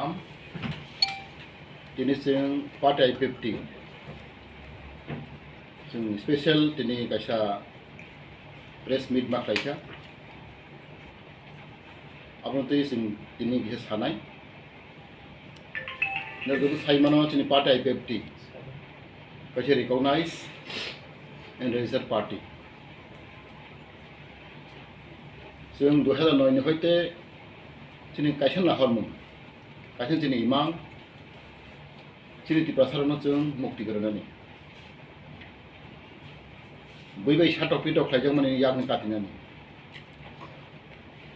Am Tini sing partai Ipft sing special tini kaisa press meet ma khaika abon tei sing tini bhes hanai nergo saimano tini partai Ipft kaisa recognize and register party sing 2009 ni hoite tini kaisa na hormon kaisa tini imang tini Tipraland jeng mukti goranani बै साटक पिटक खाइजों माने यागनि काटिनानि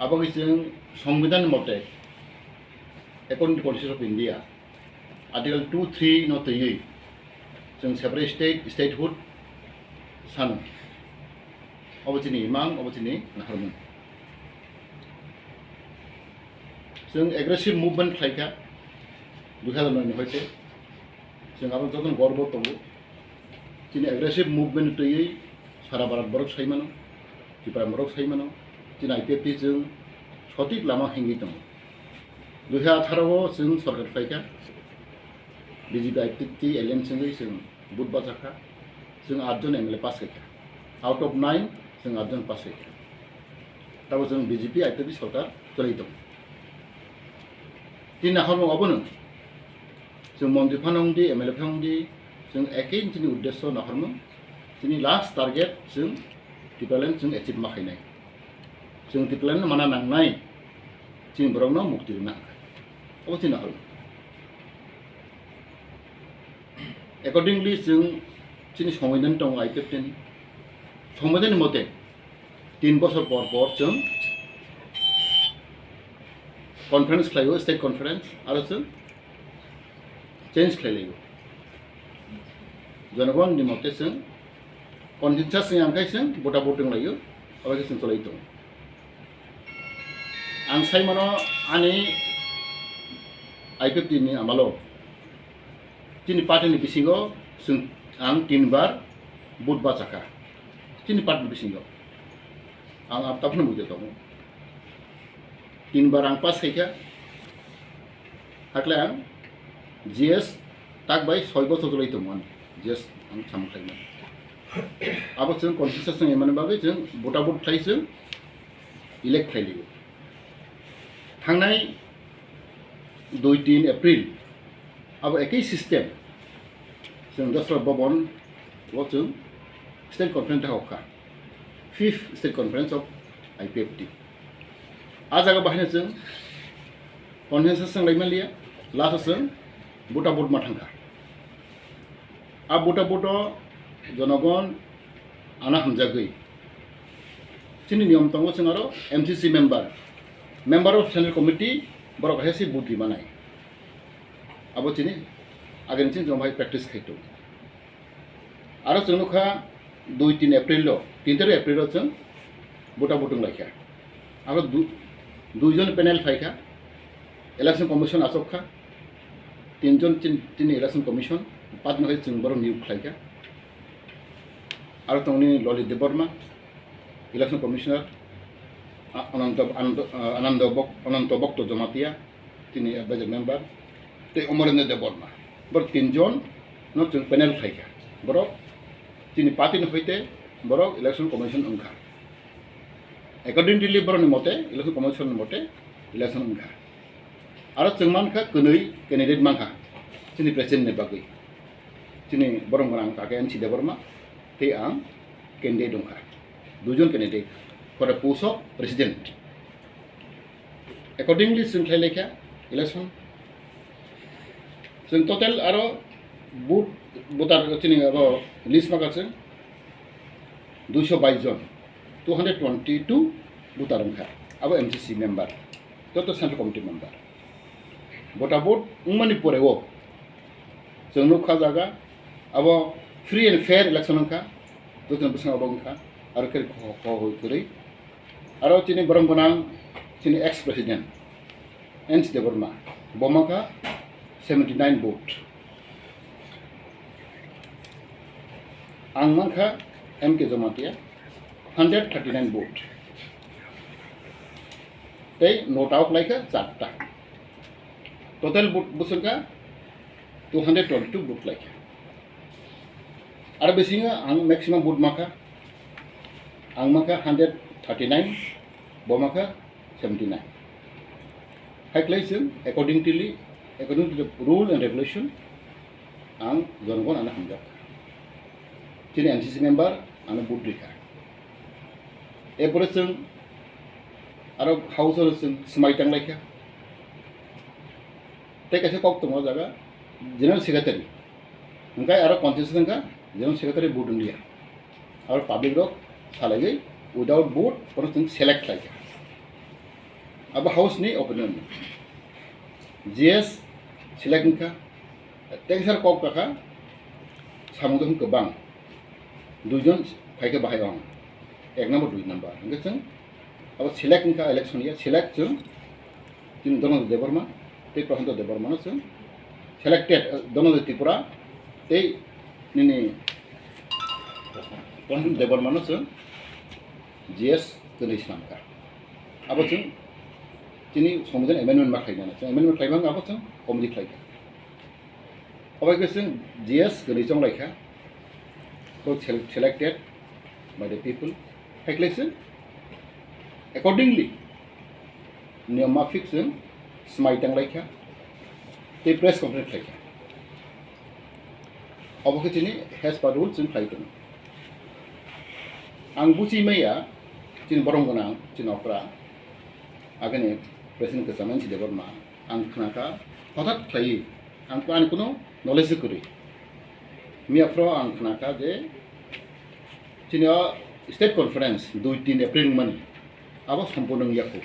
आबागै जों संविधान मते according to constitution of India article 2(3) न तैयै जों separate statehood सानो अबथिनि इमां अबथिनि नाहरमोन जों aggressive movement खाइका 2009 नि होइते जों आबो जतन गर्व दङ दिनै एग्रेसिव मुवमेंट तैयै सारा भारत बरक साइमानो त्रिपुरा बरक साइमानो दिनै Ipft जों सঠিক लामा हेंगि दङ 2018 जों सरकार फाइका बीजेपी Ipft एलायंस जों बुध बाजाखा जों 8 जन एमएलए पास खाइका आउट ऑफ 9 जों 8 जन पास खाइका ताबो जों बीजेपी Ipft सरकार चलै दङ दिनै हारमो अबनो जों मन्त्रि फानंदि एमएलए फानंदि जों एकै दिनै उद्देश्य नाहरमो जोंनि लास्ट टारगेट जों Tipraland जों एचिभ माखायनाय जों Tipraland माना नांनाय जों बरंनो मुक्ति होनो अ थिना हल एकॉर्डिंगली जों जोंनि संविधान दं Ipft नि संविधान मते 3 बोसोर पर जों कॉन्फ्रेंस खालायो स्टेट कॉन्फ्रेंस आरो जों चेंज खालायो जनगण नि मते जों कन्सेंसास नि आंखाय जों बटा बटिं लायो अबे जों चलै दं आं साइमानो आनि Ipft नि आमालो तिनि पार्टीनि बिसिंगो जों आं 3 बार बुध बाजाखा तिनि पार्टी बिसिंगो आं आपताफनो बुझे दं 3 बार आं पास खाइका हाकले आं जीएस ताक बाय 6 बोसोर चलै दंमोन जीएस आं सामखायना अब जों कन्सेंसास जों एमाने बागै जों बटा बट खाइजों इलेक्ट खाइलियो थांनाय 2-3 एप्रिल अब एकै सिस्टेम जों दसरा भवन वो जों स्टेट कॉन्फ्रेंस होखा 5th state conference of Ipft आ जागा बाहायनो जों कन्सेंसास जों लाइमालिया लास्ट जों बटा बट मा थांखा आ बटा बट जनगण आना हमजागै जोंनि नियम दङ जों आरो MCC member of central committee बरक हेसि बुद्धि मानाय अब दिनै आगेनसिन जों भाई प्रेक्टिस खाइतो आरो जों नखा 2-3 एप्रिल 3 एप्रिल जों बटा बटं लाइखा आरो 2 जन पैनल फाइखा इलेक्शन कमिशन आसखा 3 जन इलेक्शन कमिशन 5 नहै जों बर नियुक्त खाइखा आरो तंनि ललित देवर्मा इलेक्शन कमिशनर अनंत भक्त जमातिया तिनि एडवाइजर मेम्बर ते अमरेंद्र देवर्मा बर 3 जन न जों पैनल खाइखा बर तिनि पार्टी न होइते बर इलेक्शन कमिशन अंखा अकॉर्डिंगली बर नि मते इलेक्शन कमिशन मते इलेक्शन अंखा आरो जों मानखा कनै कैंडिडेट मानखा तिनि प्रेसिडेंट ने बागै तिनि बरं गोनां काके एनसी देवर्मा ते आं कैंडिडेट दंखा 2 जन candidate for the post of president accordingly जों खाइलेखा इलेक्शन जों टोटल आरो भोटार तिनि अब लिस्ट माखासे 222 जन 222 भोटार अंखा अब MCC member total central committee member भोटा भोट उमानि परेव जों नखा जागा अब फ्री एंड फेयर इलेक्शन अंखा जों बेसां अब अंखा आरो केरि होय आरो तिनि बरं गोनां तिनि एक्स प्रेसिडेंट एनसी देवर्मा बमाखा 79 वोट आं मानखा एमके जमातिया 139 वोट ते नोट आउट लाइका 4टा total busungka 222 boot like. Ada Bisingo ang maximum boot maka ang maka 139 bo maka 79. Kheklaijak according to the rule and regulation ang jongon ana hamjak. Chini NCC member ana boot rika. Epore sung aro household sung smaitang like. Take a kok tomo jaga general secretary. Engkai aro constitution ka general secretary board India. Aro public rock salagi without board or select like. Aba house ni open GS select ka teksar kok ka samudon kebang dujon phaike bahayong ek number 2 number engke jeng aba select ka election ya select jeng tin dono deborma Tipraland deborma jeng selected dono Tripura te nini kon deborma jeng GS tulis namka aba jeng Ini kemudian amendment makhlainya, amendment makhlainya apa sih? Komedi makhlainya. Apa itu sih? GS kerisong laika, so selected by the people. Kheklaijak accordingly, niyama fix sih, smaitang laika, te press conference laika. Apa itu ini has per rules sih makhlainya. Angbusi maya, cina borong kenang, cina opera, agaknya Presiden kesamaan si deborma, angknaka, hotat play, angkuan kuno knowledge kuri. Miafro angknaka je, cina state conference 2-3 April mani, apa sempurna yaku.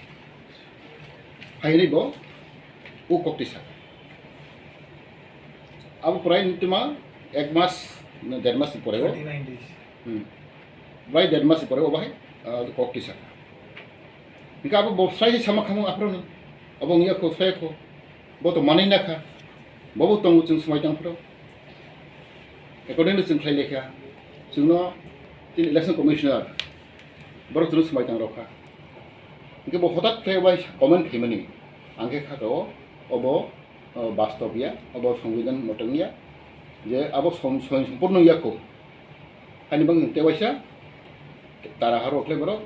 Hari ini bo, ukok tisak. Apa perai itu mah, ekmas, dermas pore bo. 39 days. Baik dermas pore bo baik, ukok tisak. Jika apa bosai sama kamu apa nih? Abang iya ko saya ko, boto mana ini kah? Bawa tunggu ceng semai jam pro. According to ceng Kheklaijak, cengno tin election commissioner baru terus semai jam roka. Jika bawa hotat Kheklaijak komen kemana? Angke kado, abo bastobia, abo সংবিধান motongnya, je abo sempurna ya ko. Hani bang Kheklaijak, tara haro kle baru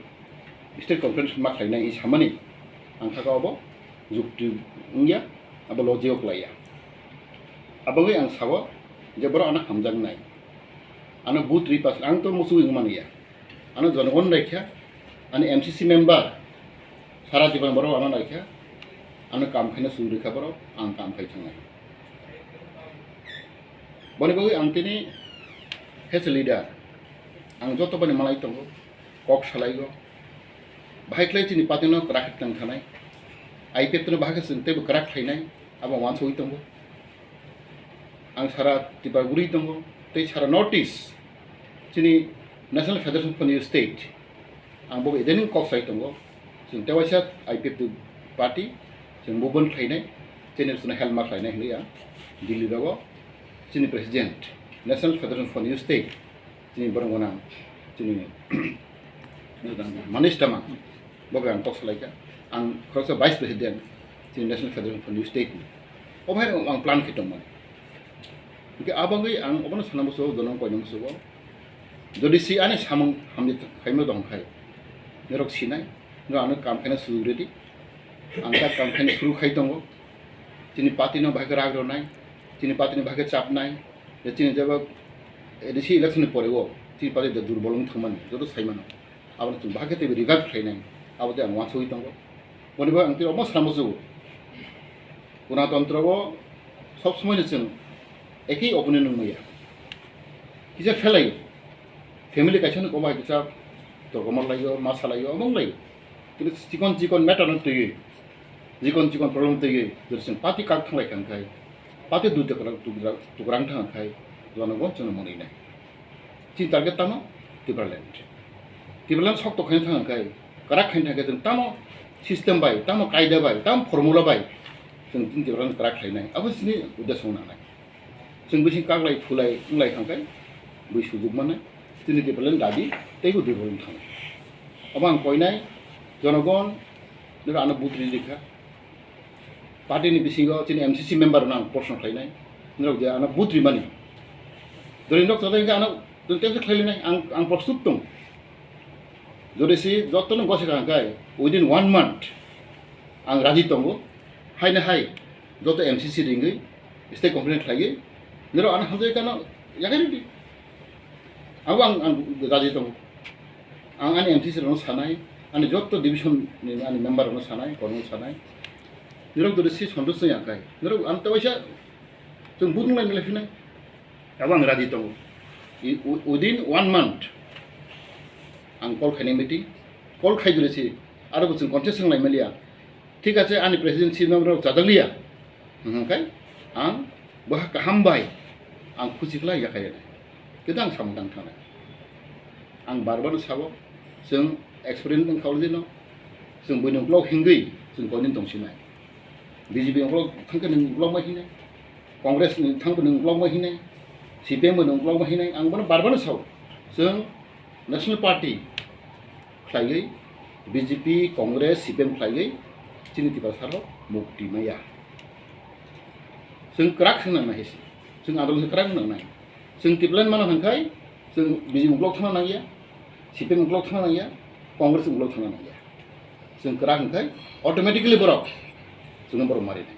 state conference makhlainya is hamani angka abo jukti nya abo logio klaya abangui ang sawo je boro ana hamjang nai ana booth repass ang to musu ingmani ya ana jonogon raikha ana MCC member sara jiban boro ana raikha ana kam khaina suri kha boro ang kam khai thangai boni boi ang tini has leader ang joto bani malai tongo kok salaigo Kheklaijak ni patino kerak tang khanai Ipft no bahage sente bo kerak khainai aba wan soi tongo ang sara Tipaguri tongo te sara notice chini National Federation for New State ang bo edening kok sai tongo sing tewasa Ipft party sing bobon khainai chini suna helma khainai hliya Delhi dago chini president National Federation for New State chini borongona chini Manish Tama Boga ang talks like ang cross vice president di National Federation for New State. Obhay ang plan kitong man. Ike abangi ang obano sana muso donong ko yung muso. Jodi si ani samang hamit kaimo dong kai. Nerok sinay no ano kam kana sureti. Ang ka kam kana suru khai tongo. Chini pati no bhag rag ro nai. Chini pati no bhag chap nai. Chini jab edisi election pore go. Chini pati durbolong thman jodo saimano. Abang tu bhag te revive khai nai. Abang ang wan soi tongo. Boni ba ang ti omo sana muso. Gণতন্ত্র সব সময় নিচ্ছেন একই অপনিয়ন মইয়া কিসে ফেলাই family কাছে কমাই কিসা তরকমার লাগিব মাছ লাগিব অমং লাগিব কিন্তু চিকন চিকন মেটার তৈরি চিকন চিকন প্রবলেম তৈরি যেরকম পাতি কাক থাংলাই খাই পাতি দুই টুকরাং থাংখাই জনগণ जों মনে নাই চিন টার্গেট তামো টিপ্রাল্যান্ড শক্ত খাই থাংখাই কারাক খাই থাকে जों তামো সিস্টেম বাই তামো কায়দা বাই তাম ফর্মুলা বাই जों Tipraland kerak khainai abo sini uddesho nanai जों bisi kaglai phulai unglai khangkai bai sujug manai sini Tipraland dadi teigo dibolong thang abo ang koinai jonogon nira ana butri likha party ni Bisingo chini MCC member nang portion khainai nrok je ana booth rimani dori nok tadai ga ana tunte khailai ang প্রস্তুত dong jodi si jotton gosi kai within 1 month ang raji tongo haina hai joto MCC ringai state complaint khlai nero ana hamjai kana yagai di ang raji tongo ang ani MCC ro sanai ani jotto division ni ani member ro sanai kono sanai nero dori si sondos ya kai nero anta waisa jong budung lai lefinai abang raji tongo within 1 month ang call khaini meeting call khai duresi aro bujung contest ngai melia ঠিক আছে ani presidency member jadanglia kai ang bah kahambai ang khusikla ya kai kedang samdang thana ang barbar sabo जों experience ng खावलिनो जों बयनो block हिंगै जों गनि दंसिनाय BJP block थांखो नों block माहिनाय Congress थांखो नों ब्लॉक माहिनाय सीपीएम नों ब्लॉक माहिनाय आं बनो बारबानो साव जों नेशनल पार्टी खायगै बीजेपी कांग्रेस सीपीएम खायगै चिनि तिबासारो मुक्ति माया जों क्राक होना नायसि जों आदलनि क्राक होना नाय जों टिप्लान माना थांखाय जों बीजेपी ब्लॉक थाना नाया सीपीएम ब्लॉक थाना नाया कांग्रेस ब्लॉक थाना नाया जों क्राक होनखाय ऑटोमेटिकली बरक जों बरक मारिनाय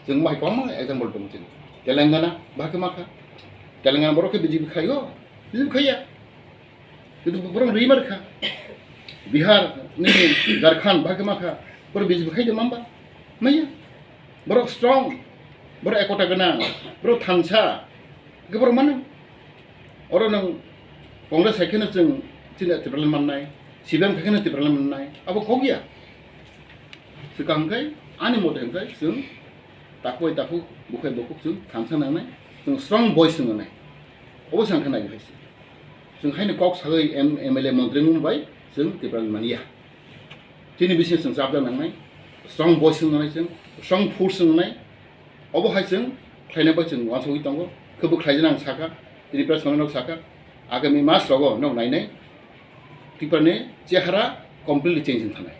जों माय कम एग्जांपल दं जों तेलंगाना बाके माखा तेलंगाना बरक बीजेपी खायो बीजेपी खाया किन्तु बरक रिमारखा बिहार नि झारखंड बाके माखा बर बीजेपी खायदो मामबा माया बरक स्ट्रंग बरक एकता गोनां बरक थांसा गोबर मानो अरो नों कांग्रेस साइखेनो जों चिना तिप्रलान माननाय सीपीएम खायखेनो तिप्रलान माननाय अब खगिया सिगांखाय आनि मते हंखाय जों ताखुय ताखु बुखाय बखुक जों थांसा नांनाय जों स्ट्रंग भइस नांनाय अबो सांखा नायखायसि जों खायनो कक सागै एमएलए मन्त्रि मुंबाय जों तिप्रलान मानिया दिनै बिसिम जों जाबदा नांनाय स्ट्रंग भइस नांनाय जों स्ट्रंग फोर्स नांनाय अबो हाय जों खायनाय जों वानसोगै दङ खोबो खायजों आं साखा दिनै प्रेस कनफारेन्स साखा आगामी मास रगो नौ नायनाय तिप्रने चेहरा कमप्लिटली चेंज थानाय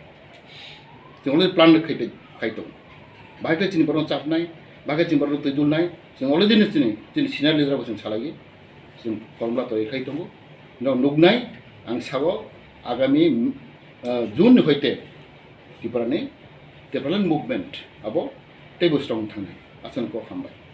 जों अलरेडि प्लान खायदों बाहाय चिनि बरन चापनाय बाहाय चिनि बरन तैदुलनाय जों अलरेडि दिनै सिनियर लिडारबो जों सालायो जों फर्मुला तय खायदों नौ नुगनाय आं साबो आगामी जून हयते तिप्रालान मुभमेंट अब टेबल स्ट्रंग थांनाय आसनखौ खालामबाय